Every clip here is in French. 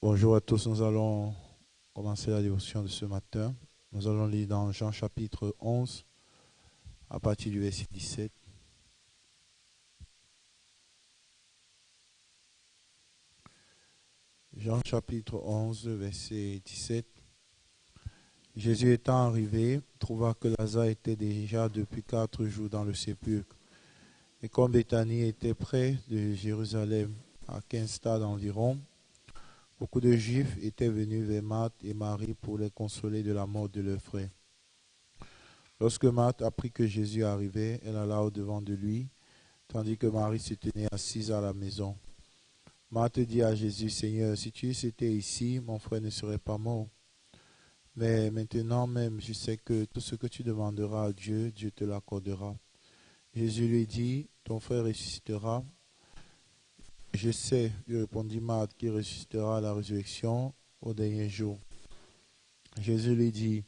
Bonjour à tous, nous allons commencer la dévotion de ce matin. Nous allons lire dans Jean chapitre 11 à partir du verset 17. Jean chapitre 11, verset 17. Jésus étant arrivé, trouva que Lazare était déjà depuis 4 jours dans le sépulcre. Et comme Béthanie était près de Jérusalem, à 15 stades environ, beaucoup de Juifs étaient venus vers Marthe et Marie pour les consoler de la mort de leur frère. Lorsque Marthe apprit que Jésus arrivait, elle alla au-devant de lui, tandis que Marie se tenait assise à la maison. Marthe dit à Jésus, Seigneur, si tu étais ici, mon frère ne serait pas mort. Mais maintenant même, je sais que tout ce que tu demanderas à Dieu, Dieu te l'accordera. Jésus lui dit, ton frère ressuscitera. Je sais, lui répondit Marthe, qu'il ressuscitera à la résurrection au dernier jour. Jésus lui dit,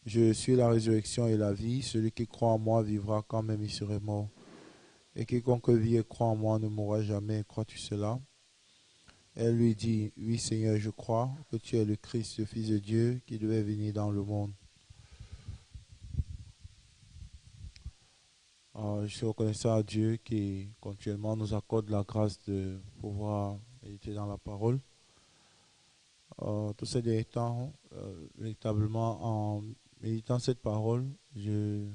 je suis la résurrection et la vie. Celui qui croit en moi vivra quand même il serait mort. Et quiconque vit et croit en moi ne mourra jamais. Crois-tu cela? Elle lui dit, oui Seigneur, je crois que tu es le Christ, le Fils de Dieu, qui devait venir dans le monde. Je suis reconnaissant à Dieu qui continuellement nous accorde la grâce de pouvoir méditer dans la parole. Tous ces derniers temps, véritablement en méditant cette parole, je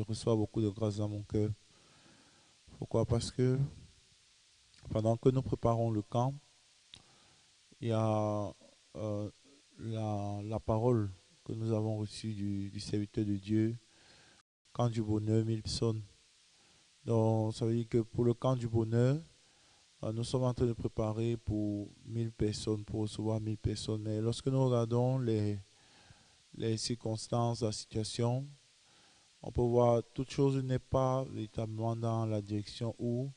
reçois beaucoup de grâce dans mon cœur. Pourquoi? Parce que pendant que nous préparons le camp, il y a la parole que nous avons reçue du serviteur de Dieu, camp du bonheur, 1000 personnes. Donc, ça veut dire que pour le camp du bonheur, nous sommes en train de préparer pour 1000 personnes, pour recevoir 1000 personnes. Mais lorsque nous regardons les circonstances, la situation, on peut voir que toute chose n'est pas véritablement dans la direction où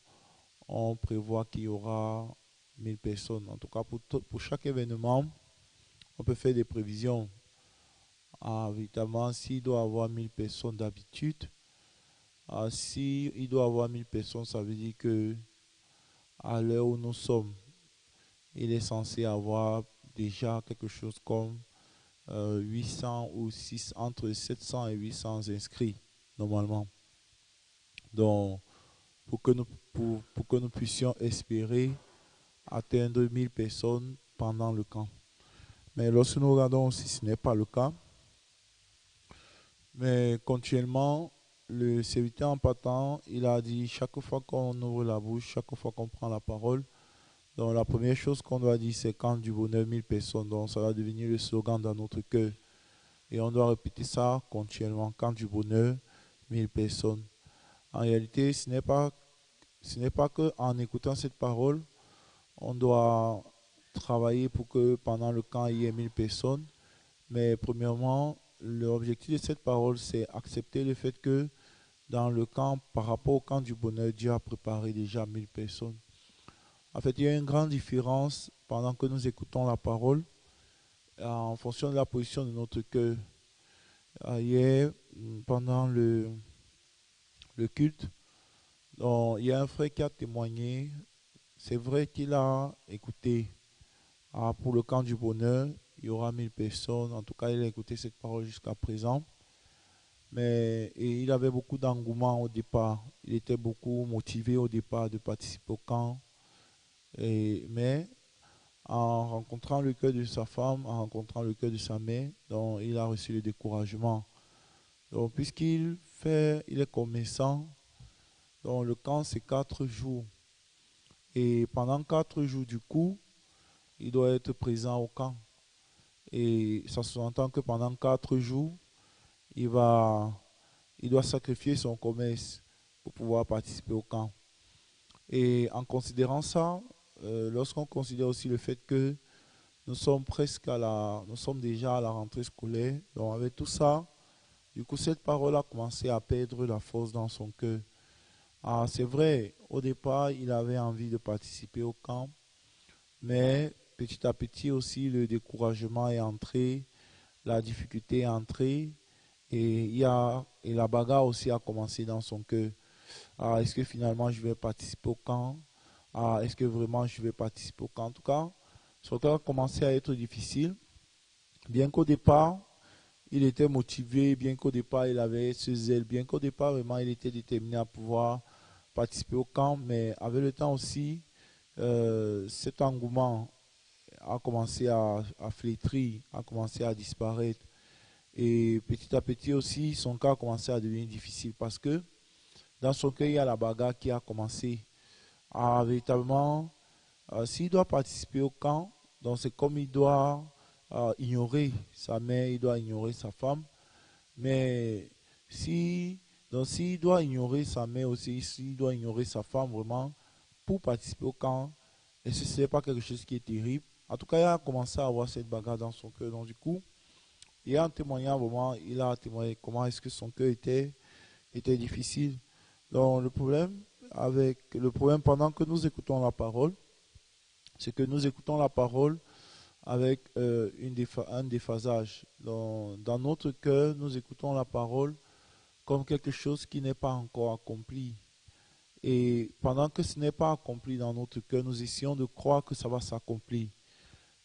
on prévoit qu'il y aura 1000 personnes. En tout cas, pour chaque événement, on peut faire des prévisions. Évidemment, s'il doit y avoir 1000 personnes d'habitude, s'il doit y avoir 1000 personnes, ça veut dire que à l'heure où nous sommes, il est censé avoir déjà quelque chose comme 800 ou 6, entre 700 et 800 inscrits, normalement. Donc, pour que nous puissions espérer atteindre 1000 personnes pendant le camp. Mais lorsque nous regardons si ce n'est pas le cas, mais continuellement, le serviteur en partant, il a dit chaque fois qu'on ouvre la bouche, chaque fois qu'on prend la parole, donc la première chose qu'on doit dire, c'est quand du bonheur 1000 personnes. Donc ça va devenir le slogan dans notre cœur. Et on doit répéter ça continuellement, quand du bonheur 1000 personnes. En réalité, ce n'est pas que en écoutant cette parole, on doit travailler pour que pendant le camp, il y ait 1000 personnes. Mais premièrement, l'objectif de cette parole, c'est accepter le fait que dans le camp, par rapport au camp du bonheur, Dieu a préparé déjà 1000 personnes. En fait, il y a une grande différence pendant que nous écoutons la parole en fonction de la position de notre cœur. Hier, pendant le culte, donc, il y a un frère qui a témoigné. C'est vrai qu'il a écouté pour le camp du bonheur, il y aura 1000 personnes. En tout cas, il a écouté cette parole jusqu'à présent. Et il avait beaucoup d'engouement au départ. Il était beaucoup motivé au départ de participer au camp. Mais en rencontrant le cœur de sa femme, en rencontrant le cœur de sa mère, donc il a reçu le découragement. Donc, il est commerçant, donc le camp c'est 4 jours. Et pendant 4 jours du coup, il doit être présent au camp. Et ça sous-entend que pendant 4 jours, il va, il doit sacrifier son commerce pour pouvoir participer au camp. Et en considérant ça, lorsqu'on considère aussi le fait que nous sommes déjà à la rentrée scolaire, donc avec tout ça, du coup, cette parole a commencé à perdre la force dans son cœur. C'est vrai, au départ, il avait envie de participer au camp, mais petit à petit aussi, le découragement est entré, la difficulté est entrée, et la bagarre aussi a commencé dans son cœur. Est-ce que finalement je vais participer au camp? Est-ce que vraiment je vais participer au camp? En tout cas, Son cœur a commencé à être difficile. Bien qu'au départ, il était motivé, bien qu'au départ, il avait ce zèle, bien qu'au départ, vraiment, il était déterminé à pouvoir participer au camp, mais avec le temps aussi, cet engouement a commencé à flétrir, a commencé à disparaître. Et petit à petit aussi, son cas a commencé à devenir difficile parce que dans son cœur, il y a la bagarre qui a commencé à véritablement, s'il doit participer au camp, donc c'est comme il doit ignorer sa mère, il doit ignorer sa femme. Mais si, donc s'il doit ignorer sa mère aussi, s'il doit ignorer sa femme vraiment pour participer au camp, et ce n'est pas quelque chose qui est terrible. En tout cas, il a commencé à avoir cette bagarre dans son cœur. Donc du coup, et en témoignant vraiment, il a témoigné comment est-ce que son cœur était difficile. Donc le problème pendant que nous écoutons la parole, c'est que nous écoutons la parole avec un déphasage. Dans notre cœur, nous écoutons la parole comme quelque chose qui n'est pas encore accompli. Et pendant que ce n'est pas accompli dans notre cœur, nous essayons de croire que ça va s'accomplir.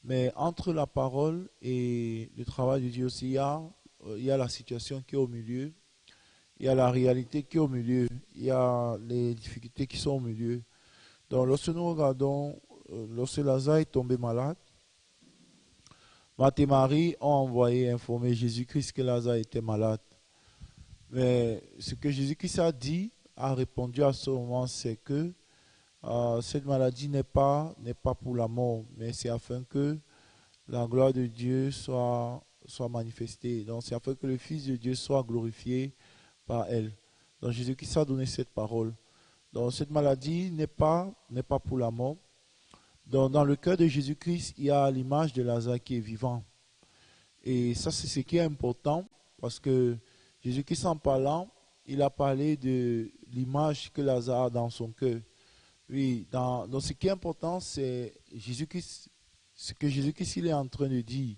Mais entre la parole et le travail de Dieu aussi, il y a la situation qui est au milieu, il y a la réalité qui est au milieu, il y a les difficultés qui sont au milieu. Donc lorsque nous regardons, lorsque Lazare est tombé malade, Marthe et Marie ont envoyé informer Jésus-Christ que Lazare était malade. Mais ce que Jésus-Christ a dit, a répondu à ce moment, c'est que cette maladie n'est pas pour la mort, mais c'est afin que la gloire de Dieu soit manifestée. Donc c'est afin que le Fils de Dieu soit glorifié par elle. Donc Jésus-Christ a donné cette parole. Donc cette maladie n'est pas pour la mort. Donc dans le cœur de Jésus-Christ, il y a l'image de Lazare qui est vivant. Et ça, c'est ce qui est important parce que Jésus-Christ, en parlant, il a parlé de l'image que Lazare a dans son cœur. Oui, donc ce qui est important, c'est Jésus-Christ, ce que Jésus-Christ il est en train de dire.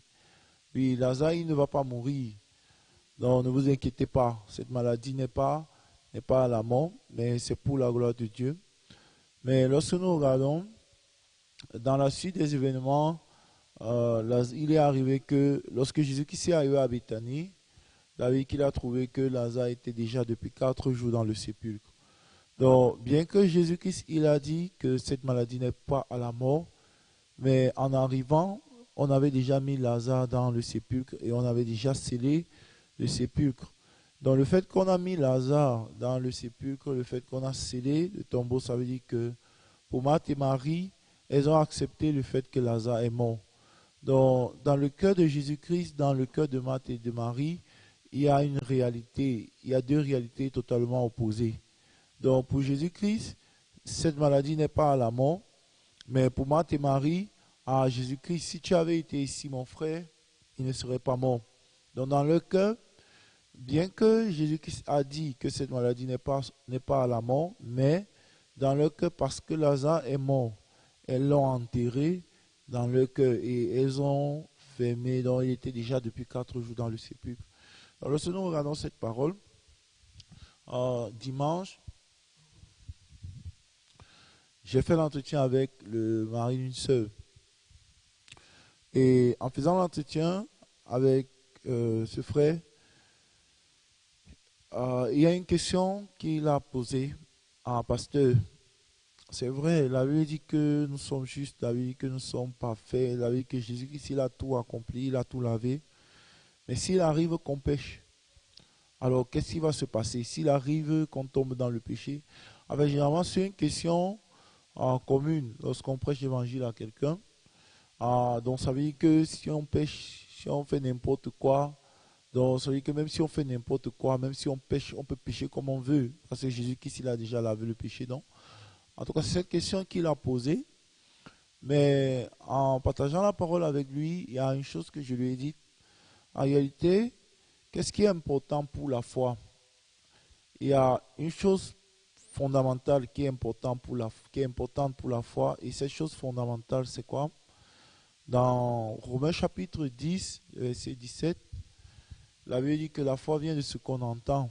Oui, Lazare, il ne va pas mourir. Donc ne vous inquiétez pas, cette maladie n'est pas à la mort, mais c'est pour la gloire de Dieu. Mais lorsque nous regardons, dans la suite des événements, il est arrivé que lorsque Jésus-Christ est arrivé à Béthanie, David qu'il a trouvé que Lazare était déjà depuis 4 jours dans le sépulcre. Donc, bien que Jésus-Christ il a dit que cette maladie n'est pas à la mort, mais en arrivant, on avait déjà mis Lazare dans le sépulcre et on avait déjà scellé le sépulcre. Donc, le fait qu'on a mis Lazare dans le sépulcre, le fait qu'on a scellé le tombeau, ça veut dire que pour Marthe et Marie, elles ont accepté le fait que Lazare est mort. Donc, dans le cœur de Jésus-Christ, dans le cœur de Marthe et de Marie, il y a une réalité, il y a deux réalités totalement opposées. Donc, pour Jésus-Christ, cette maladie n'est pas à la mort, mais pour Marthe et Marie, à Jésus-Christ, si tu avais été ici, mon frère, il ne serait pas mort. Donc, dans leur cœur, bien que Jésus-Christ a dit que cette maladie n'est pas à la mort, mais dans leur cœur, parce que Lazare est mort, elles l'ont enterré dans leur cœur et elles ont fermé, donc il était déjà depuis 4 jours dans le sépulcre. Alors, lorsque nous regardons cette parole, dimanche, j'ai fait l'entretien avec le mari d'une sœur. Et en faisant l'entretien avec ce frère, il y a une question qu'il a posée à un pasteur. C'est vrai, la Bible dit que nous sommes justes, la Bible dit que nous sommes parfaits, la Bible dit que Jésus-Christ, il a tout accompli, il a tout lavé. Mais s'il arrive qu'on pêche, alors qu'est-ce qui va se passer? S'il arrive qu'on tombe dans le péché? Alors, généralement, c'est une question commune lorsqu'on prêche l'évangile à quelqu'un. Donc ça veut dire que si on pêche, si on fait n'importe quoi, donc ça veut dire que même si on fait n'importe quoi, même si on pêche, on peut pécher comme on veut. Parce que Jésus-Christ, il a déjà lavé le péché. Donc, en tout cas, c'est cette question qu'il a posée. Mais en partageant la parole avec lui, il y a une chose que je lui ai dit. En réalité, qu'est-ce qui est important pour la foi? Il y a une chose fondamentale qui est importante pour la foi. Et cette chose fondamentale, c'est quoi? Dans Romains chapitre 10, verset 17, la Bible dit que la foi vient de ce qu'on entend.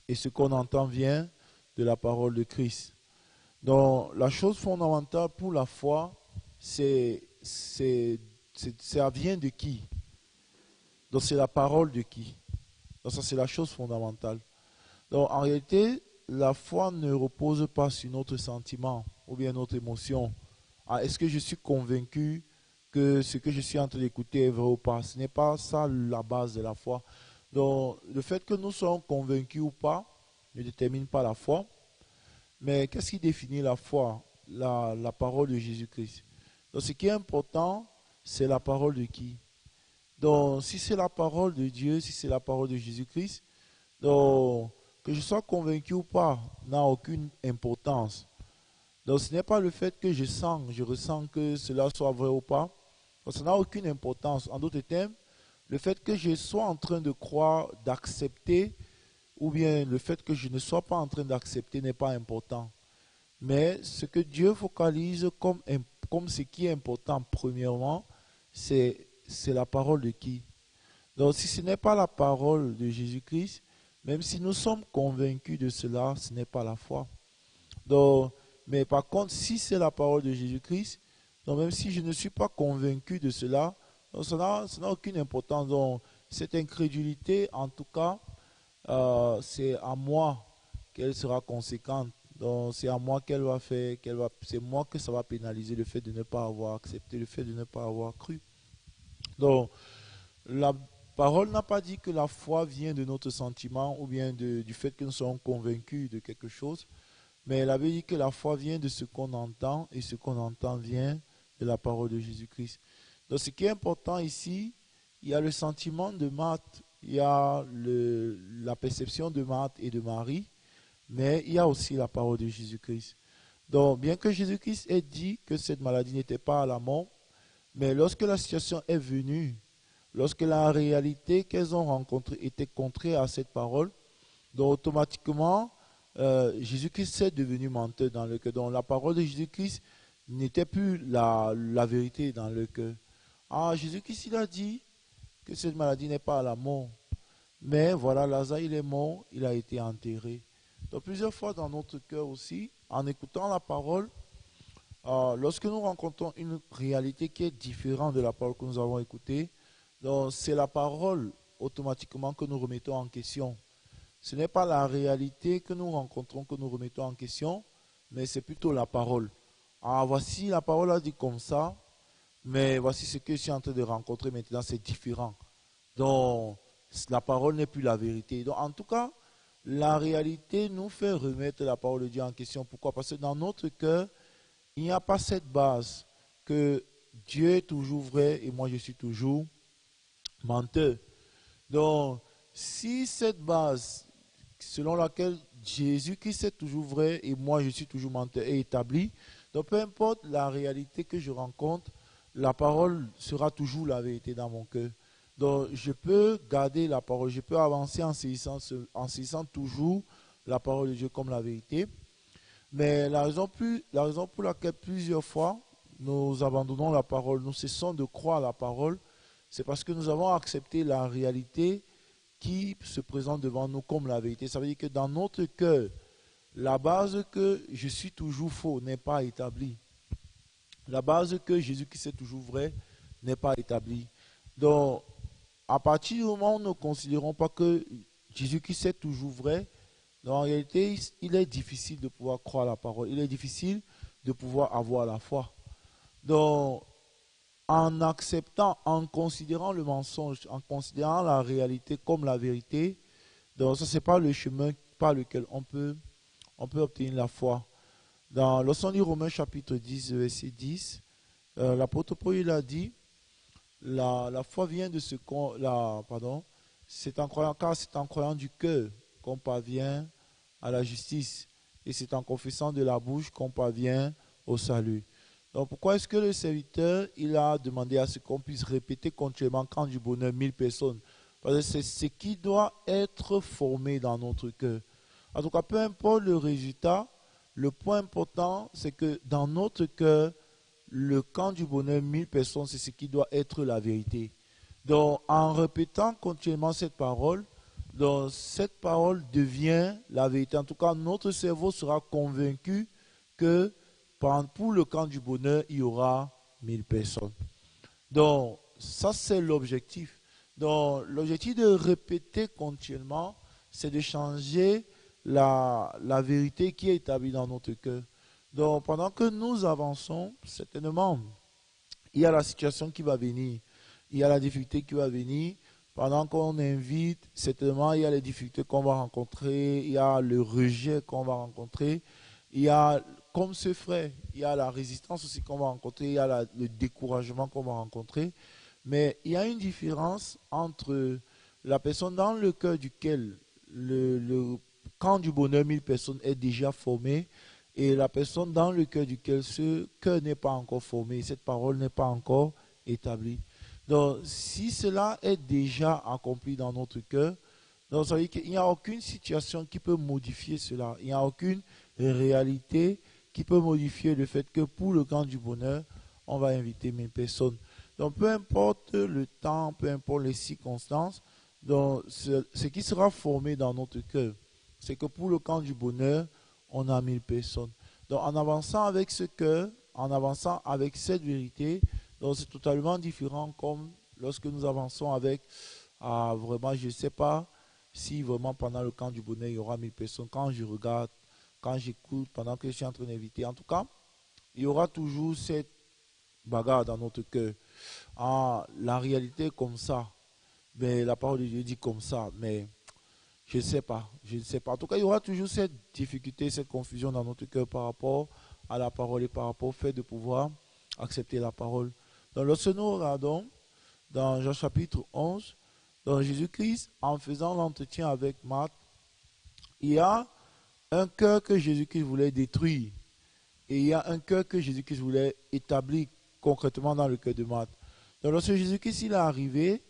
Et ce qu'on entend vient de la parole de Christ. Donc, la chose fondamentale pour la foi, c'est ça vient de qui? Donc c'est la parole de qui? Donc ça c'est la chose fondamentale. Donc en réalité, la foi ne repose pas sur notre sentiment ou bien notre émotion. Ah, est-ce que je suis convaincu que ce que je suis en train d'écouter est vrai ou pas? Ce n'est pas ça la base de la foi. Donc le fait que nous soyons convaincus ou pas ne détermine pas la foi. Mais qu'est-ce qui définit la foi? La parole de Jésus-Christ. Donc ce qui est important, c'est la parole de qui? Donc si c'est la parole de Dieu, si c'est la parole de Jésus-Christ, donc que je sois convaincu ou pas n'a aucune importance. Donc ce n'est pas le fait que je ressens que cela soit vrai ou pas. Donc, ça n'a aucune importance. En d'autres termes, le fait que je sois en train de croire, d'accepter, ou bien le fait que je ne sois pas en train d'accepter n'est pas important. Mais ce que Dieu focalise comme ce qui est important, premièrement, c'est la parole de qui? Donc si ce n'est pas la parole de Jésus-Christ, même si nous sommes convaincus de cela, ce n'est pas la foi. Donc, mais par contre, si c'est la parole de Jésus-Christ, donc même si je ne suis pas convaincu de cela, donc ça n'a aucune importance. Donc cette incrédulité, en tout cas, c'est à moi qu'elle sera conséquente. Donc c'est à moi c'est moi que ça va pénaliser le fait de ne pas avoir accepté, le fait de ne pas avoir cru. Donc la parole n'a pas dit que la foi vient de notre sentiment ou bien du fait que nous sommes convaincus de quelque chose, mais elle avait dit que la foi vient de ce qu'on entend et ce qu'on entend vient de la parole de Jésus-Christ. Donc ce qui est important ici, il y a le sentiment de Marthe, il y a la perception de Marthe et de Marie, mais il y a aussi la parole de Jésus-Christ. Donc bien que Jésus-Christ ait dit que cette maladie n'était pas à la mort, mais lorsque la situation est venue, lorsque la réalité qu'elles ont rencontrée était contraire à cette parole, donc automatiquement, Jésus-Christ est devenu menteur dans le cœur. Donc la parole de Jésus-Christ n'était plus la vérité dans le cœur. Ah, Jésus-Christ, il a dit que cette maladie n'est pas à la mort. Mais voilà, Lazare, il est mort, il a été enterré. Donc plusieurs fois dans notre cœur aussi, en écoutant la parole, lorsque nous rencontrons une réalité qui est différente de la parole que nous avons écoutée, donc c'est la parole automatiquement que nous remettons en question. Ce n'est pas la réalité que nous rencontrons que nous remettons en question, mais c'est plutôt la parole. Ah, voici la parole a dit comme ça, mais voici ce que je suis en train de rencontrer maintenant, c'est différent. Donc, la parole n'est plus la vérité. Donc, en tout cas, la réalité nous fait remettre la parole de Dieu en question. Pourquoi? Parce que dans notre cœur, il n'y a pas cette base que Dieu est toujours vrai et moi je suis toujours menteur. Donc, si cette base selon laquelle Jésus-Christ est toujours vrai et moi je suis toujours menteur est établie, donc peu importe la réalité que je rencontre, la parole sera toujours la vérité dans mon cœur. Donc, je peux garder la parole, je peux avancer en saisissant toujours la parole de Dieu comme la vérité. Mais la raison pour laquelle plusieurs fois nous abandonnons la parole, nous cessons de croire la parole, c'est parce que nous avons accepté la réalité qui se présente devant nous comme la vérité. Ça veut dire que dans notre cœur, la base que je suis toujours faux n'est pas établie. La base que Jésus-Christ est toujours vrai n'est pas établie. Donc, à partir du moment où nous ne considérons pas que Jésus-Christ est toujours vrai, donc en réalité, il est difficile de pouvoir croire la parole. Il est difficile de pouvoir avoir la foi. Donc, en acceptant, en considérant le mensonge, en considérant la réalité comme la vérité, donc ça, ce n'est pas le chemin par lequel on peut obtenir la foi. Lorsqu'on lit Romains chapitre 10, verset 10, l'apôtre Paul il a dit, la foi vient de ce qu'on... Pardon, c'est en croyant, car c'est en croyant du cœur qu'on parvient à la justice. Et c'est en confessant de la bouche qu'on parvient au salut. Donc pourquoi est-ce que le serviteur il a demandé à ce qu'on puisse répéter continuellement quand du bonheur 1000 personnes? Parce que c'est ce qui doit être formé dans notre cœur. En tout cas, peu importe le résultat, le point important, c'est que dans notre cœur, le camp du bonheur 1000 personnes, c'est ce qui doit être la vérité. Donc en répétant continuellement cette parole, donc cette parole devient la vérité. En tout cas, notre cerveau sera convaincu que pour le camp du bonheur, il y aura 1000 personnes. Donc, ça, c'est l'objectif. Donc, l'objectif de répéter continuellement, c'est de changer la vérité qui est établie dans notre cœur. Donc, pendant que nous avançons, certainement, il y a la situation qui va venir, il y a la difficulté qui va venir. Pendant qu'on invite, certainement, il y a les difficultés qu'on va rencontrer, il y a le rejet qu'on va rencontrer, il y a, comme ce frère, il y a la résistance aussi qu'on va rencontrer, il y a le découragement qu'on va rencontrer. Mais il y a une différence entre la personne dans le cœur duquel le camp du bonheur 1000 personnes est déjà formé et la personne dans le cœur duquel ce cœur n'est pas encore formé, cette parole n'est pas encore établie. Donc, si cela est déjà accompli dans notre cœur, donc ça veut dire qu'il n'y a aucune situation qui peut modifier cela. Il n'y a aucune réalité qui peut modifier le fait que pour le camp du bonheur, on va inviter 1000 personnes. Donc, peu importe le temps, peu importe les circonstances, donc ce qui sera formé dans notre cœur, c'est que pour le camp du bonheur, on a 1000 personnes. Donc, en avançant avec ce cœur, en avançant avec cette vérité, donc c'est totalement différent comme lorsque nous avançons avec, vraiment, je ne sais pas si vraiment pendant le camp du bonheur, il y aura 1000 personnes. Quand je regarde, quand j'écoute, pendant que je suis en train d'inviter, en tout cas, il y aura toujours cette bagarre dans notre cœur. La réalité est comme ça, mais la parole de Dieu dit comme ça, mais je ne sais pas, je ne sais pas. En tout cas, il y aura toujours cette difficulté, cette confusion dans notre cœur par rapport à la parole et par rapport au fait de pouvoir accepter la parole. Donc, lorsque nous regardons dans Jean chapitre 11, dans Jésus-Christ, en faisant l'entretien avec Marthe, il y a un cœur que Jésus-Christ voulait détruire et il y a un cœur que Jésus-Christ voulait établir concrètement dans le cœur de Marthe. Donc, lorsque Jésus-Christ il est arrivé,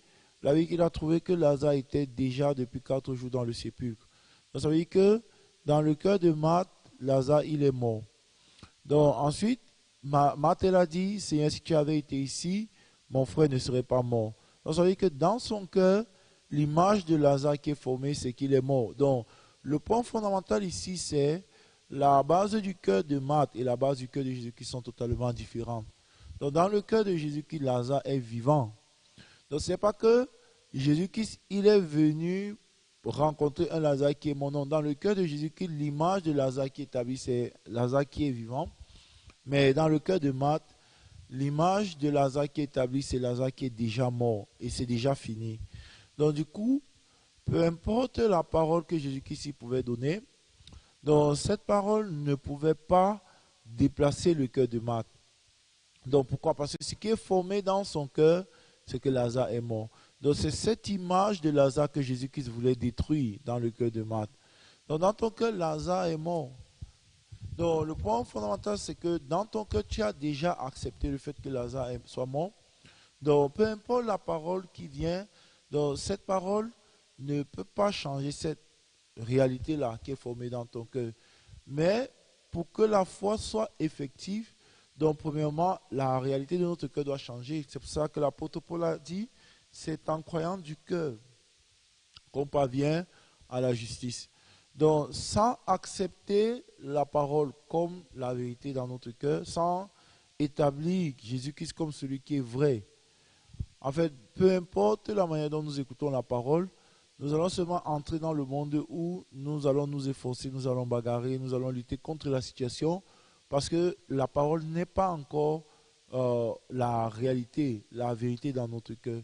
la Bible il a trouvé que Lazare était déjà depuis 4 jours dans le sépulcre. Donc, ça veut dire que dans le cœur de Marthe, Lazare il est mort. Donc, ensuite, Marthe elle a dit, Seigneur, si tu avais été ici, mon frère ne serait pas mort. Donc, ça veut dire que dans son cœur, l'image de Lazare qui est formée, c'est qu'il est mort. Donc, le point fondamental ici, c'est la base du cœur de Marthe et la base du cœur de Jésus qui sont totalement différentes. Donc, dans le cœur de Jésus-Christ, Lazare est vivant. Donc, ce n'est pas que Jésus-Christ, il est venu rencontrer un Lazare qui est mort. Non, dans le cœur de Jésus-Christ, l'image de Lazare qui est établie, c'est Lazare qui est vivant. Mais dans le cœur de Marthe, l'image de Lazare qui est établie, c'est Lazare qui est déjà mort et c'est déjà fini. Donc, du coup, peu importe la parole que Jésus-Christ pouvait donner, donc cette parole ne pouvait pas déplacer le cœur de Marthe. Donc, pourquoi? Parce que ce qui est formé dans son cœur, c'est que Lazare est mort. Donc, c'est cette image de Lazare que Jésus-Christ voulait détruire dans le cœur de Marthe. Donc, dans ton cœur, Lazare est mort. Donc, le point fondamental, c'est que dans ton cœur, tu as déjà accepté le fait que Lazare soit mort. Donc, peu importe la parole qui vient, donc cette parole ne peut pas changer cette réalité-là qui est formée dans ton cœur. Mais pour que la foi soit effective, donc premièrement, la réalité de notre cœur doit changer. C'est pour ça que l'apôtre Paul a dit, c'est en croyant du cœur qu'on parvient à la justice. Donc, sans accepter la parole comme la vérité dans notre cœur, sans établir Jésus-Christ comme celui qui est vrai, en fait, peu importe la manière dont nous écoutons la parole, nous allons seulement entrer dans le monde où nous allons nous efforcer, nous allons bagarrer, nous allons lutter contre la situation, parce que la parole n'est pas encore la réalité, la vérité dans notre cœur.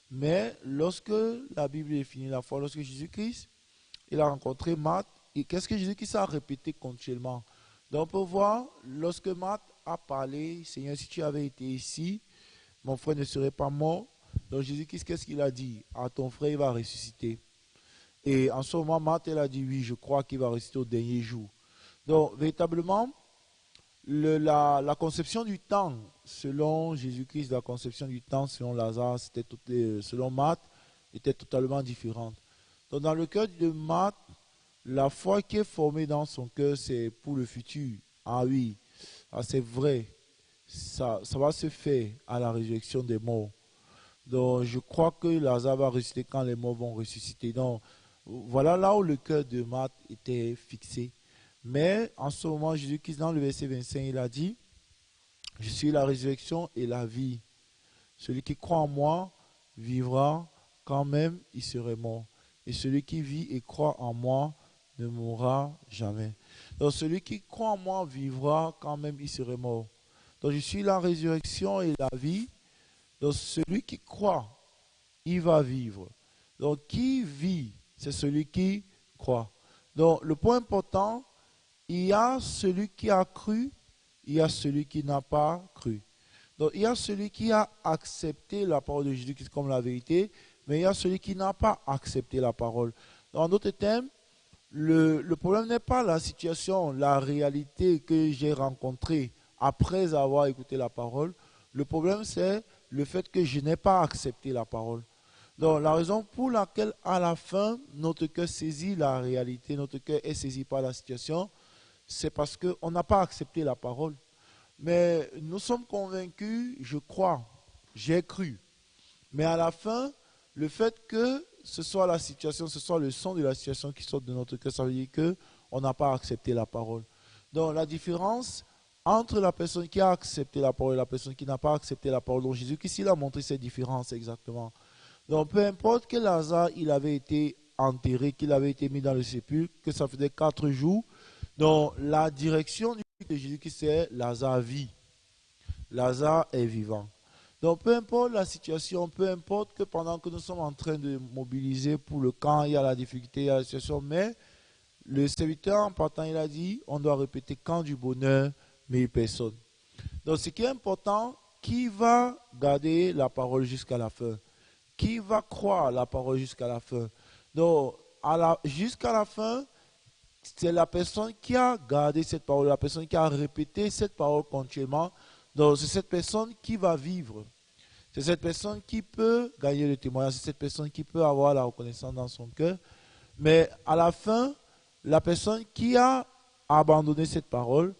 Mais lorsque la Bible est finie la foi, lorsque Jésus-Christ il a rencontré Marthe, et qu'est-ce que Jésus-Christ a répété continuellement? Donc on peut voir, lorsque Marthe a parlé, Seigneur, si tu avais été ici, mon frère ne serait pas mort. Donc Jésus-Christ, qu'est-ce qu'il a dit? À ton frère, il va ressusciter. Et en ce moment, Marthe, elle a dit, oui, je crois qu'il va ressusciter au dernier jour. Donc, véritablement, la conception du temps, selon Jésus-Christ, la conception du temps, selon Lazare, selon Marthe, était totalement différente. Donc, dans le cœur de Marthe, la foi qui est formée dans son cœur, c'est pour le futur. Ah oui, c'est vrai. Ça va se faire à la résurrection des morts. Donc, je crois que Lazare va ressusciter quand les morts vont ressusciter. Donc, voilà là où le cœur de Marthe était fixé. Mais en ce moment, Jésus-Christ, dans le verset 25, il a dit, Je suis la résurrection et la vie. Celui qui croit en moi vivra quand même il serait mort. Et celui qui vit et croit en moi ne mourra jamais. Donc celui qui croit en moi vivra quand même il serait mort. Donc je suis la résurrection et la vie. Donc celui qui croit, il va vivre. Donc qui vit, c'est celui qui croit. Donc le point important, il y a celui qui a cru, il y a celui qui n'a pas cru. Donc il y a celui qui a accepté la parole de Jésus comme la vérité, mais il y a celui qui n'a pas accepté la parole. En d'autres termes, le problème n'est pas la situation, la réalité que j'ai rencontrée après avoir écouté la parole. Le problème, c'est le fait que je n'ai pas accepté la parole. Donc, la raison pour laquelle, à la fin, notre cœur saisit la réalité, notre cœur est saisi par la situation, c'est parce qu'on n'a pas accepté la parole. Mais nous sommes convaincus, je crois, j'ai cru. Mais à la fin, le fait que ce soit la situation, ce soit le son de la situation qui sort de notre cœur, ça veut dire qu'on n'a pas accepté la parole. Donc la différence entre la personne qui a accepté la parole et la personne qui n'a pas accepté la parole, donc Jésus-Christ il a montré cette différence exactement. Donc peu importe que Lazare il avait été enterré, qu'il avait été mis dans le sépulcre, que ça faisait 4 jours, donc la direction de Jésus-Christ c'est Lazare vit. Lazare est vivant. Donc peu importe la situation, peu importe que pendant que nous sommes en train de mobiliser pour le camp, il y a la difficulté, il y a la situation, mais le serviteur en partant, il a dit, on doit répéter camp du bonheur, 1000 personnes. Donc ce qui est important, qui va garder la parole jusqu'à la fin? Qui va croire la parole jusqu'à la fin? Donc jusqu'à la fin, c'est la personne qui a gardé cette parole, la personne qui a répété cette parole continuellement. Donc c'est cette personne qui va vivre. C'est cette personne qui peut gagner le témoignage, c'est cette personne qui peut avoir la reconnaissance dans son cœur. Mais à la fin, la personne qui a abandonné cette parole,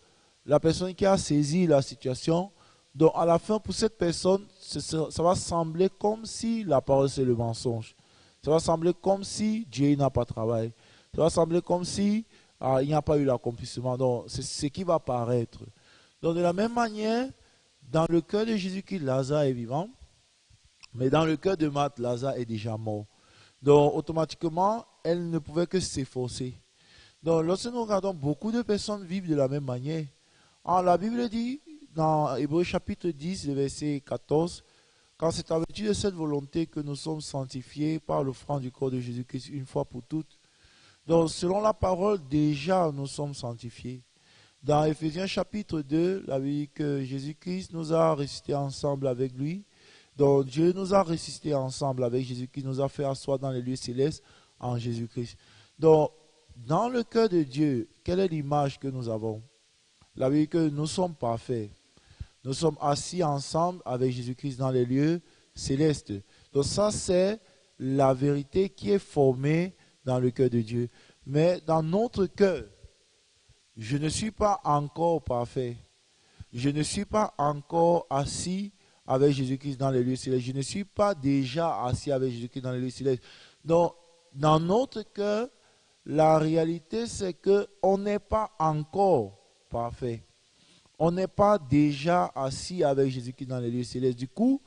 la personne qui a saisi la situation, donc à la fin, pour cette personne, ça va sembler comme si la parole c'est le mensonge. Ça va sembler comme si Dieu n'a pas travaillé. Ça va sembler comme si il n'y a pas eu l'accomplissement. Donc c'est ce qui va paraître. Donc de la même manière, dans le cœur de Jésus-Christ, Lazare est vivant. Mais dans le cœur de Marthe, Lazare est déjà mort. Donc, automatiquement, elle ne pouvait que s'efforcer. Donc, lorsque nous regardons, beaucoup de personnes vivent de la même manière. Alors, la Bible dit, dans Hébreux chapitre 10, le verset 14, quand c'est en vertu de cette volonté que nous sommes sanctifiés par l'offrande du corps de Jésus-Christ une fois pour toutes. Donc, selon la parole, déjà, nous sommes sanctifiés. Dans Éphésiens chapitre 2, la Bible dit que Jésus-Christ nous a ressuscités ensemble avec lui. Donc Dieu nous a ressuscités ensemble avec Jésus-Christ, nous a fait asseoir dans les lieux célestes en Jésus-Christ. Donc, dans le cœur de Dieu, quelle est l'image que nous avons? La Bible dit que nous sommes parfaits. Nous sommes assis ensemble avec Jésus-Christ dans les lieux célestes. Donc ça, c'est la vérité qui est formée dans le cœur de Dieu. Mais dans notre cœur, je ne suis pas encore parfait. Je ne suis pas encore assis avec Jésus-Christ dans les lieux célestes. Je ne suis pas déjà assis avec Jésus-Christ dans les lieux célestes. Donc, dans notre cœur, la réalité, c'est qu'on n'est pas encore parfait. On n'est pas déjà assis avec Jésus-Christ dans les lieux célestes. Du coup,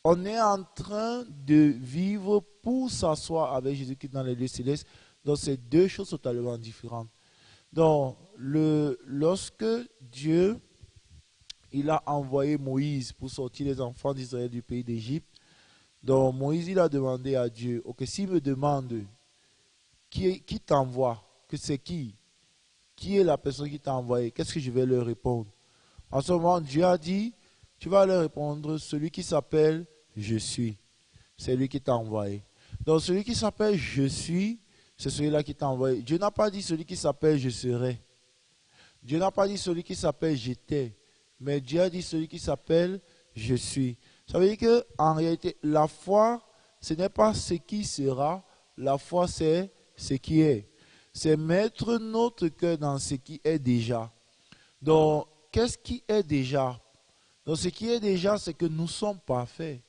on est en train de vivre pour s'asseoir avec Jésus-Christ dans les lieux célestes. Donc, c'est deux choses totalement différentes. Donc, lorsque Dieu il a envoyé Moïse pour sortir les enfants d'Israël du pays d'Égypte. Donc Moïse, il a demandé à Dieu, ok, s'il me demande qui t'envoie, que c'est qui est la personne qui t'a envoyé, qu'est-ce que je vais leur répondre? En ce moment, Dieu a dit, tu vas leur répondre, celui qui s'appelle Je suis, c'est lui qui t'a envoyé. Donc celui qui s'appelle Je suis, c'est celui-là qui t'a envoyé. Dieu n'a pas dit celui qui s'appelle Je serai. Dieu n'a pas dit celui qui s'appelle J'étais. Mais Dieu a dit celui qui s'appelle Je suis. Ça veut dire qu'en réalité, la foi, ce n'est pas ce qui sera, la foi c'est ce qui est. C'est mettre notre cœur dans ce qui est déjà. Donc, qu'est-ce qui est déjà? Donc, ce qui est déjà, c'est que nous sommes parfaits.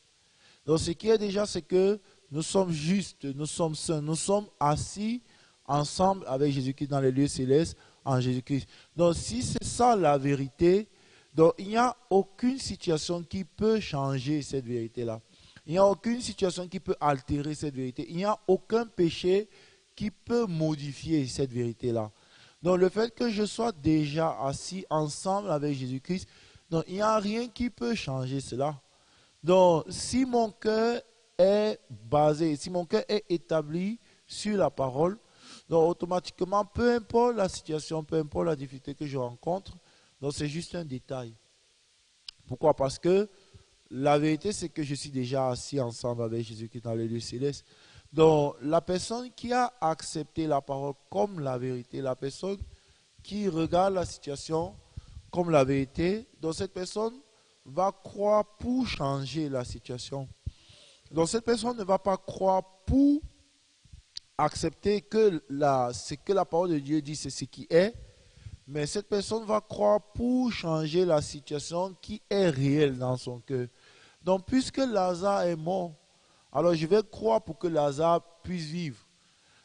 Donc, ce qui est déjà, c'est que nous sommes justes, nous sommes saints, nous sommes assis ensemble avec Jésus-Christ dans les lieux célestes en Jésus-Christ. Donc, si c'est ça la vérité, Donc, il n'y a aucune situation qui peut changer cette vérité-là. Il n'y a aucune situation qui peut altérer cette vérité. Il n'y a aucun péché qui peut modifier cette vérité-là. Donc, le fait que je sois déjà assis ensemble avec Jésus-Christ, donc il n'y a rien qui peut changer cela. Donc, si mon cœur est basé, si mon cœur est établi sur la parole, donc automatiquement, peu importe la situation, peu importe la difficulté que je rencontre, donc c'est juste un détail. Pourquoi? Parce que la vérité, c'est que je suis déjà assis ensemble avec Jésus-Christ dans les lieux célestes. Donc, la personne qui a accepté la parole comme la vérité, la personne qui regarde la situation comme la vérité, donc cette personne va croire pour changer la situation. Donc, cette personne ne va pas croire pour accepter que ce que la parole de Dieu dit, c'est ce qui est, mais cette personne va croire pour changer la situation qui est réelle dans son cœur. Donc, puisque Lazare est mort, alors je vais croire pour que Lazare puisse vivre.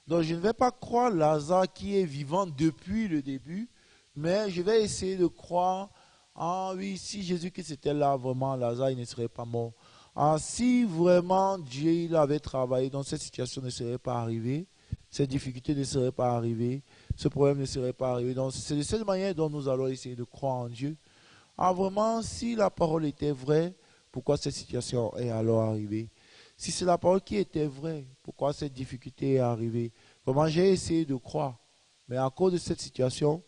Donc, je ne vais pas croire Lazare qui est vivant depuis le début, mais je vais essayer de croire, ah oui, si Jésus-Christ était là, vraiment, Lazare, il ne serait pas mort. Ah, si vraiment Dieu il avait travaillé, donc cette situation ne serait pas arrivée, cette difficulté ne serait pas arrivée, ce problème ne serait pas arrivé. Donc, c'est de cette manière dont nous allons essayer de croire en Dieu. Ah, vraiment, si la parole était vraie, pourquoi cette situation est alors arrivée? Si c'est la parole qui était vraie, pourquoi cette difficulté est arrivée? Vraiment, j'ai essayé de croire. Mais à cause de cette situation,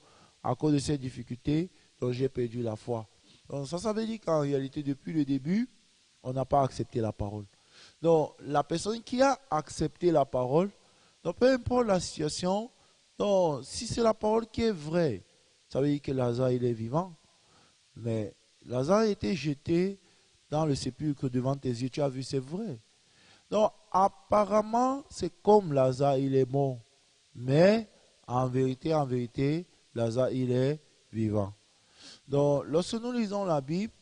à cause de cette difficulté, donc j'ai perdu la foi. Donc ça veut dire qu'en réalité, depuis le début, on n'a pas accepté la parole. Donc, la personne qui a accepté la parole, donc peu importe la situation, donc si c'est la parole qui est vraie, ça veut dire que Lazare, il est vivant. Mais Lazare a été jeté dans le sépulcre devant tes yeux, tu as vu, c'est vrai. Donc, apparemment, c'est comme Lazare, il est mort. Mais, en vérité, Lazare, il est vivant. Donc, lorsque nous lisons la Bible,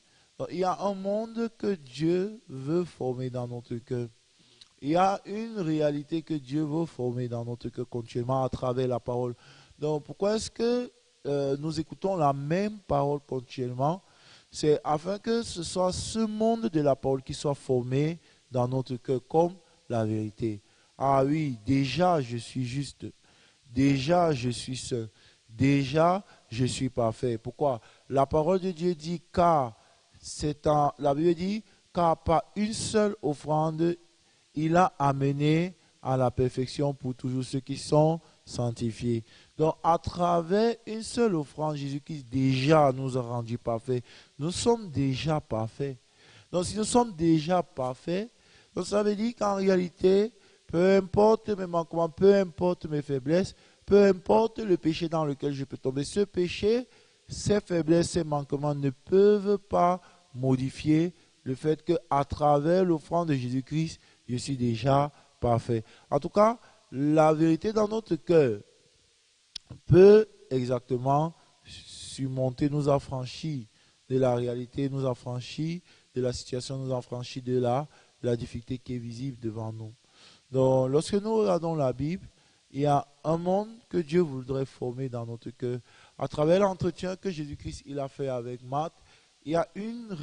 il y a un monde que Dieu veut former dans notre cœur. Il y a une réalité que Dieu veut former dans notre cœur continuellement à travers la parole. Donc, pourquoi est-ce que nous écoutons la même parole continuellement? C'est afin que ce soit ce monde de la parole qui soit formé dans notre cœur comme la vérité. Ah oui, déjà je suis juste. Déjà je suis saint. Déjà je suis parfait. Pourquoi? La parole de Dieu dit car la Bible dit car par une seule offrande il a amené à la perfection pour toujours ceux qui sont sanctifiés. Donc, à travers une seule offrande, Jésus-Christ déjà nous a rendus parfaits. Nous sommes déjà parfaits. Donc, si nous sommes déjà parfaits, donc ça veut dire qu'en réalité, peu importe mes manquements, peu importe mes faiblesses, peu importe le péché dans lequel je peux tomber, ce péché, ces faiblesses, ces manquements ne peuvent pas modifier le fait qu'à travers l'offrande de Jésus-Christ, je suis déjà parfait. En tout cas, la vérité dans notre cœur peut exactement surmonter, nous affranchir de la réalité, nous affranchir de la situation, nous affranchir de la difficulté qui est visible devant nous. Donc, lorsque nous regardons la Bible, il y a un monde que Dieu voudrait former dans notre cœur. À travers l'entretien que Jésus-Christ il a fait avec Marthe, il y a une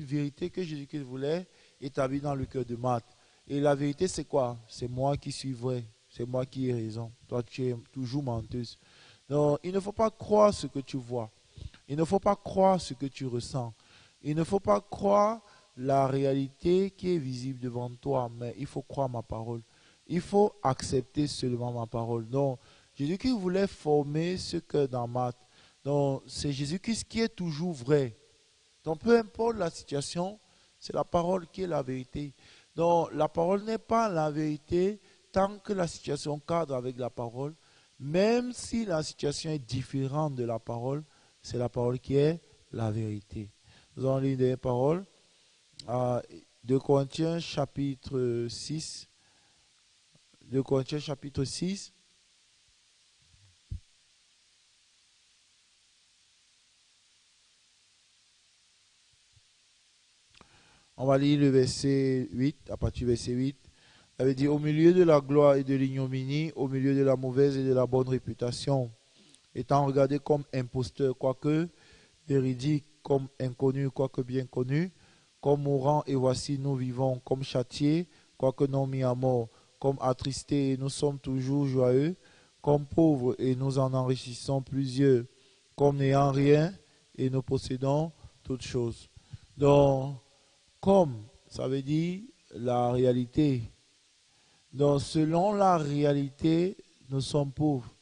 vérité que Jésus-Christ voulait établir dans le cœur de Marthe. Et la vérité, c'est quoi? C'est moi qui suis vrai. C'est moi qui ai raison. Toi, tu es toujours menteuse. Donc, il ne faut pas croire ce que tu vois. Il ne faut pas croire ce que tu ressens. Il ne faut pas croire la réalité qui est visible devant toi, mais il faut croire ma parole. Il faut accepter seulement ma parole. Donc, Jésus-Christ voulait former ce cœur dans Marthe. Donc, c'est Jésus-Christ qui est toujours vrai. Donc, peu importe la situation, c'est la parole qui est la vérité. Donc, la parole n'est pas la vérité tant que la situation cadre avec la parole. Même si la situation est différente de la parole, c'est la parole qui est la vérité. Nous allons lire des paroles. 2 Corinthiens chapitre 6. 2 Corinthiens chapitre 6. On va lire le verset 8, à partir du verset 8. Il avait dit, au milieu de la gloire et de l'ignominie, au milieu de la mauvaise et de la bonne réputation, étant regardé comme imposteur, quoique véridique, comme inconnus, quoique bien connus, comme mourants et voici nous vivons, comme châtiés, quoique non mis à mort, comme attristés et nous sommes toujours joyeux, comme pauvres et nous en enrichissons plusieurs, comme n'ayant rien et nous possédons toutes choses. Donc, comme, ça veut dire la réalité. Donc, selon la réalité, nous sommes pauvres.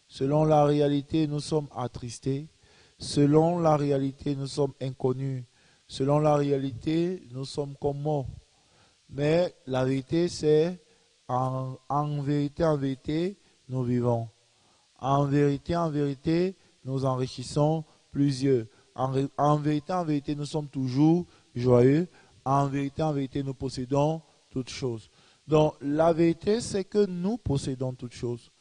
Selon la réalité, nous sommes attristés. Selon la réalité, nous sommes inconnus. Selon la réalité, nous sommes comme morts. Mais la vérité, c'est en vérité, nous vivons. En vérité, nous enrichissons plusieurs. En vérité, nous sommes toujours joyeux. En vérité, nous possédons toutes choses. Donc, la vérité, c'est que nous possédons toutes choses.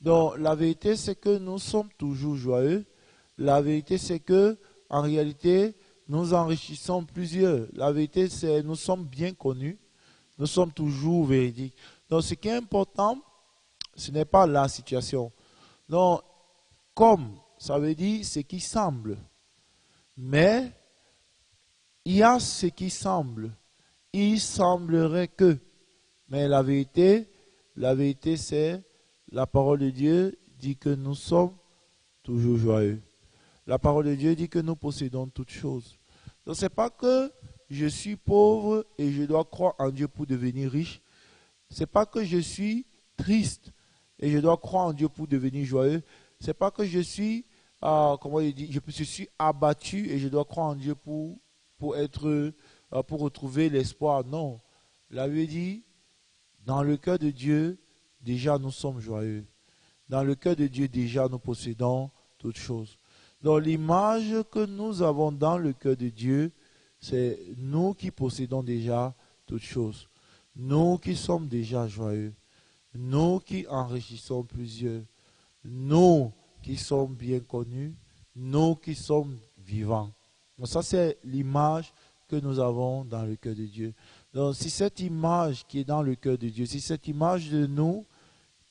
Donc, la vérité, c'est que nous sommes toujours joyeux. La vérité, c'est que, en réalité, nous enrichissons plusieurs. La vérité, c'est que nous sommes bien connus. Nous sommes toujours véridiques. Donc, ce qui est important, ce n'est pas la situation. Donc, comme, ça veut dire ce qui semble. Mais, il y a ce qui semble. Il semblerait que. Mais la vérité c'est la parole de Dieu dit que nous sommes toujours joyeux. La parole de Dieu dit que nous possédons toutes choses. Donc, ce n'est pas que je suis pauvre et je dois croire en Dieu pour devenir riche. Ce n'est pas que je suis triste et je dois croire en Dieu pour devenir joyeux. Ce n'est pas que je suis, comment il dit, je suis abattu et je dois croire en Dieu pour retrouver l'espoir. Non. La Bible dit, dans le cœur de Dieu, déjà nous sommes joyeux. Dans le cœur de Dieu, déjà nous possédons toutes choses. Donc l'image que nous avons dans le cœur de Dieu, c'est nous qui possédons déjà toutes choses. Nous qui sommes déjà joyeux. Nous qui enrichissons plusieurs. Nous qui sommes bien connus. Nous qui sommes vivants. Donc ça, c'est l'image que nous avons dans le cœur de Dieu. Donc si cette image qui est dans le cœur de Dieu, si cette image de nous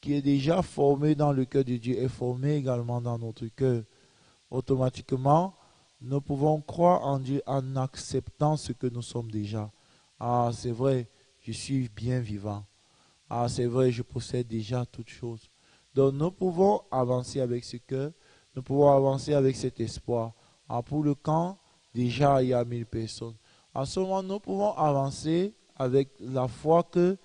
qui est déjà formée dans le cœur de Dieu est formée également dans notre cœur, automatiquement, nous pouvons croire en Dieu en acceptant ce que nous sommes déjà. Ah, c'est vrai, je suis bien vivant. Ah, c'est vrai, je possède déjà toutes choses. Donc, nous pouvons avancer avec ce cœur, nous pouvons avancer avec cet espoir. Ah, pour le camp, déjà, il y a 1000 personnes. En ce moment, nous pouvons avancer avec la foi que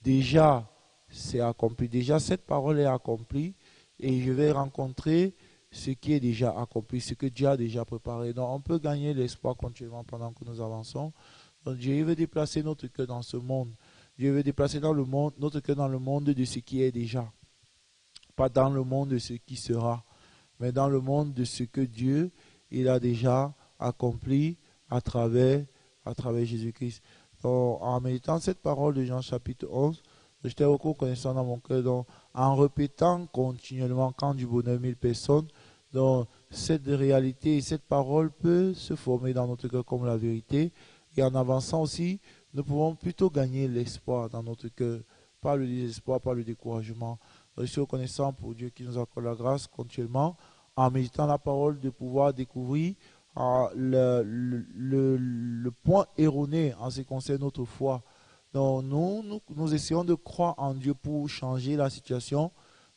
déjà, c'est accompli. Déjà, cette parole est accomplie et je vais rencontrer ce qui est déjà accompli, ce que Dieu a déjà préparé. Donc, on peut gagner l'espoir continuellement pendant que nous avançons. Donc, Dieu veut déplacer notre cœur dans ce monde. Dieu veut déplacer dans le monde, notre cœur dans le monde de ce qui est déjà. Pas dans le monde de ce qui sera, mais dans le monde de ce que Dieu, il a déjà accompli à travers Jésus-Christ. Donc, en méditant cette parole de Jean chapitre 11, j'étais reconnaissant dans mon cœur, donc, en répétant continuellement quand du bonheur 1000 personnes, donc cette réalité et cette parole peut se former dans notre cœur comme la vérité. Et en avançant aussi, nous pouvons plutôt gagner l'espoir dans notre cœur, pas le désespoir, pas le découragement. Donc, je suis reconnaissant pour Dieu qui nous accorde la grâce continuellement, en méditant la parole, de pouvoir découvrir le point erroné en ce qui concerne notre foi. Donc nous essayons de croire en Dieu pour changer la situation,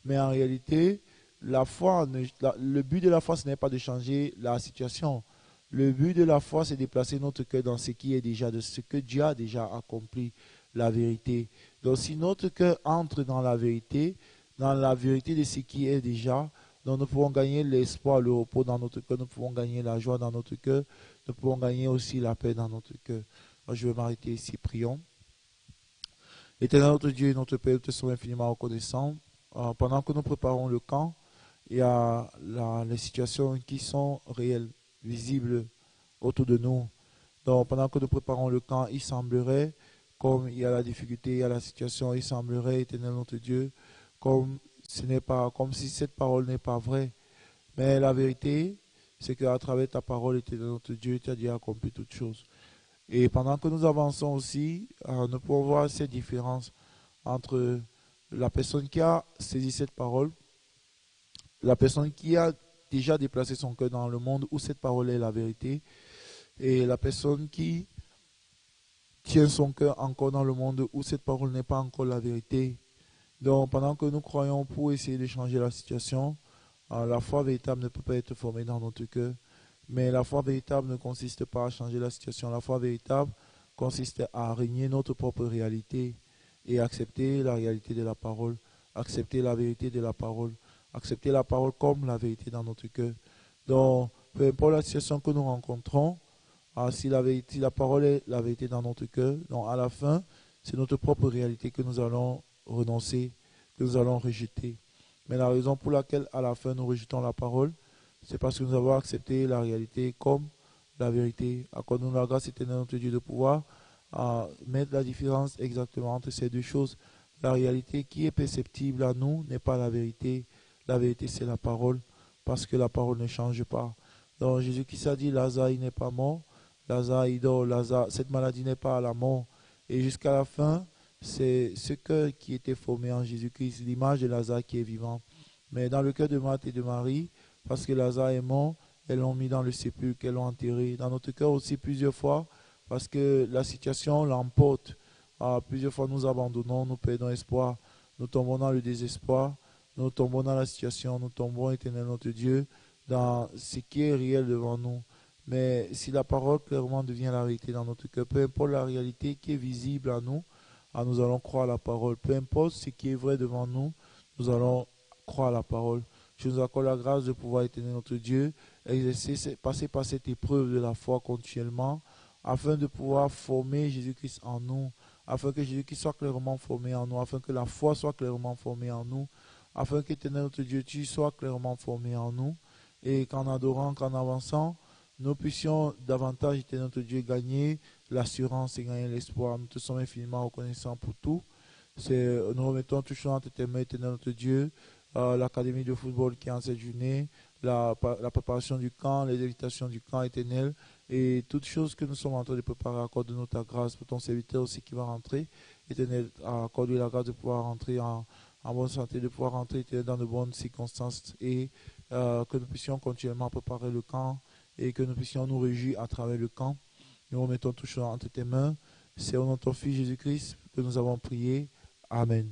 mais en réalité, le but de la foi, ce n'est pas de changer la situation. Le but de la foi, c'est de placer notre cœur dans ce qui est déjà, de ce que Dieu a déjà accompli, la vérité. Donc si notre cœur entre dans la vérité de ce qui est déjà, donc nous pouvons gagner l'espoir, le repos dans notre cœur, nous pouvons gagner la joie dans notre cœur, nous pouvons gagner aussi la paix dans notre cœur. Alors, je vais m'arrêter ici, prions. Éternel notre Dieu et notre Père, nous te sommes infiniment reconnaissants. Pendant que nous préparons le camp, il y a les situations qui sont réelles, visibles autour de nous. Donc pendant que nous préparons le camp, il semblerait, comme il y a la difficulté, il y a la situation, il semblerait, Éternel notre Dieu, comme si cette parole n'est pas vraie. Mais la vérité, c'est qu'à travers ta parole, Éternel notre Dieu, tu as déjà accompli toutes choses. Et pendant que nous avançons aussi, nous pouvons voir cette différence entre la personne qui a saisi cette parole, la personne qui a déjà déplacé son cœur dans le monde où cette parole est la vérité. Et la personne qui tient son cœur encore dans le monde où cette parole n'est pas encore la vérité. Donc pendant que nous croyons pour essayer de changer la situation, la foi véritable ne peut pas être formée dans notre cœur. Mais la foi véritable ne consiste pas à changer la situation. La foi véritable consiste à régner notre propre réalité et accepter la réalité de la parole, accepter la vérité de la parole, accepter la parole comme la vérité dans notre cœur. Donc, peu importe la situation que nous rencontrons, si la parole est la vérité dans notre cœur, donc à la fin, c'est notre propre réalité que nous allons renoncer, que nous allons rejeter. Mais la raison pour laquelle à la fin nous rejetons la parole, c'est parce que nous avons accepté la réalité comme la vérité. Accorde-nous la grâce éternelle, notre Dieu, de pouvoir mettre la différence exactement entre ces deux choses. La réalité qui est perceptible à nous n'est pas la vérité. La vérité, c'est la parole, parce que la parole ne change pas. Donc Jésus-Christ a dit, Lazare, il n'est pas mort. Lazare, il dort. Lazare, cette maladie n'est pas à la mort. Et jusqu'à la fin, c'est ce cœur qui était formé en Jésus-Christ, l'image de Lazare qui est vivant. Mais dans le cœur de Marthe et de Marie, parce que Lazare est mort, elles l'ont mis dans le sépulcre, elles l'ont enterré. Dans notre cœur aussi plusieurs fois, parce que la situation l'emporte. Plusieurs fois nous abandonnons, nous perdons espoir, nous tombons dans le désespoir, nous tombons dans la situation, nous tombons, éternel notre Dieu, dans ce qui est réel devant nous. Mais si la parole clairement devient la réalité dans notre cœur, peu importe la réalité qui est visible à nous allons croire la parole. Peu importe ce qui est vrai devant nous, nous allons croire la parole. Je nous accorde la grâce de pouvoir éteindre notre Dieu, passer par cette épreuve de la foi continuellement, afin de pouvoir former Jésus-Christ en nous, afin que Jésus-Christ soit clairement formé en nous, afin que la foi soit clairement formée en nous, afin qu'éternel notre Dieu, tu sois clairement formé en nous, et qu'en adorant, qu'en avançant, nous puissions davantage, éternel notre Dieu, gagner l'assurance et gagner l'espoir. Nous te sommes infiniment reconnaissants pour tout. Nous remettons toujours entre tes mains, éternel notre Dieu, l'académie de football qui est en cette journée, la préparation du camp, les invitations du camp éternel et toutes choses que nous sommes en train de préparer. Accorde-nous ta grâce pour ton serviteur aussi qui va rentrer. Éternel, accorde-lui la grâce de pouvoir rentrer en bonne santé, de pouvoir rentrer éternel, dans de bonnes circonstances et que nous puissions continuellement préparer le camp et que nous puissions nous réjouir à travers le camp. Nous remettons toujours entre tes mains. C'est au nom de ton Fils Jésus-Christ que nous avons prié. Amen.